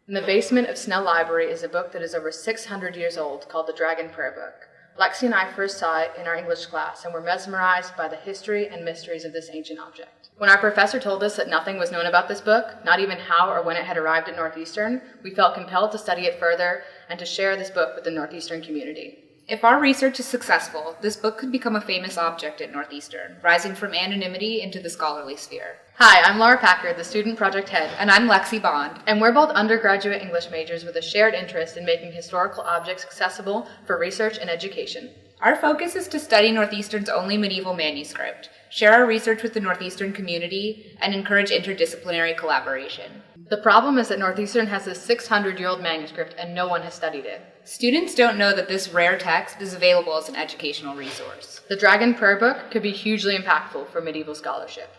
In the basement of Snell Library is a book that is over 600 years old called the Dragon Prayer Book. Lexi and I first saw it in our English class and were mesmerized by the history and mysteries of this ancient object. When our professor told us that nothing was known about this book, not even how or when it had arrived at Northeastern, we felt compelled to study it further and to share this book with the Northeastern community. If our research is successful, this book could become a famous object at Northeastern, rising from anonymity into the scholarly sphere. Hi, I'm Laura Packard, the student project head, And I'm Lexi Bond. and we're both undergraduate English majors with a shared interest in making historical objects accessible for research and education. Our focus is to study Northeastern's only medieval manuscript, share our research with the Northeastern community, and encourage interdisciplinary collaboration. The problem is that Northeastern has this 600-year-old manuscript and no one has studied it. Students don't know that this rare text is available as an educational resource. The Dragon Prayer Book could be hugely impactful for medieval scholarship.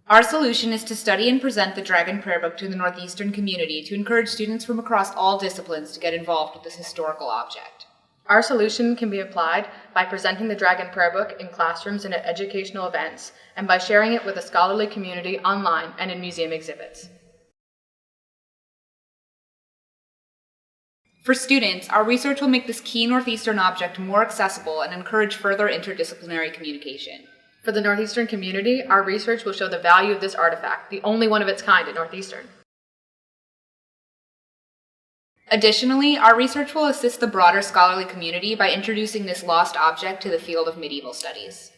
Our solution is to study and present the Dragon Prayer Book to the Northeastern community to encourage students from across all disciplines to get involved with this historical object. Our solution can be applied by presenting the Dragon Prayer Book in classrooms and at educational events, and by sharing it with the scholarly community online and in museum exhibits. For students, our research will make this key Northeastern object more accessible and encourage further interdisciplinary communication. For the Northeastern community, our research will show the value of this artifact, the only one of its kind at Northeastern. Additionally, our research will assist the broader scholarly community by introducing this lost object to the field of medieval studies.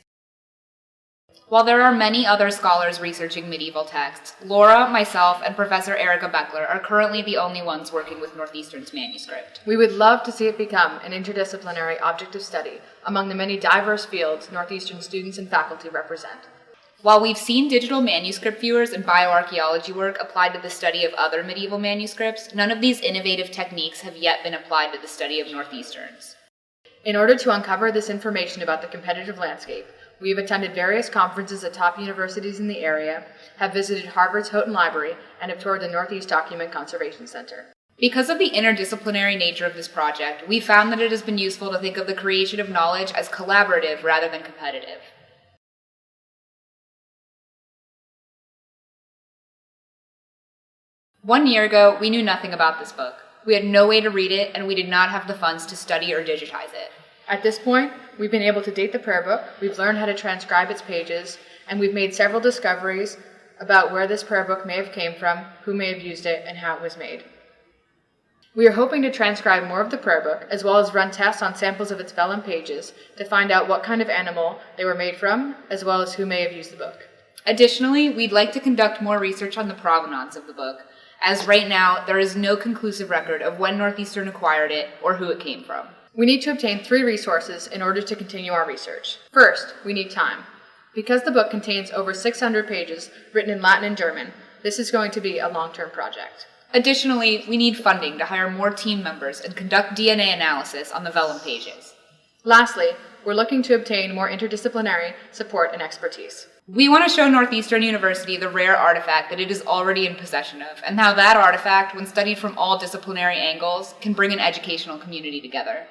While there are many other scholars researching medieval texts, Laura, myself, and Professor Erica Beckler are currently the only ones working with Northeastern's manuscript. We would love to see it become an interdisciplinary object of study among the many diverse fields Northeastern students and faculty represent. While we've seen digital manuscript viewers and bioarchaeology work applied to the study of other medieval manuscripts, none of these innovative techniques have yet been applied to the study of Northeastern's. In order to uncover this information about the competitive landscape, we have attended various conferences at top universities in the area, have visited Harvard's Houghton Library, and have toured the Northeast Document Conservation Center. Because of the interdisciplinary nature of this project, we found that it has been useful to think of the creation of knowledge as collaborative rather than competitive. One year ago, we knew nothing about this book. We had no way to read it, and we did not have the funds to study or digitize it. At this point, we've been able to date the prayer book, we've learned how to transcribe its pages, and we've made several discoveries about where this prayer book may have came from, who may have used it, and how it was made. We are hoping to transcribe more of the prayer book, as well as run tests on samples of its vellum pages to find out what kind of animal they were made from, as well as who may have used the book. Additionally, we'd like to conduct more research on the provenance of the book, as right now there is no conclusive record of when Northeastern acquired it or who it came from. We need to obtain 3 resources in order to continue our research. First, we need time. Because the book contains over 600 pages written in Latin and German, this is going to be a long-term project. Additionally, we need funding to hire more team members and conduct DNA analysis on the vellum pages. Lastly, we're looking to obtain more interdisciplinary support and expertise. We want to show Northeastern University the rare artifact that it is already in possession of, and how that artifact, when studied from all disciplinary angles, can bring an educational community together.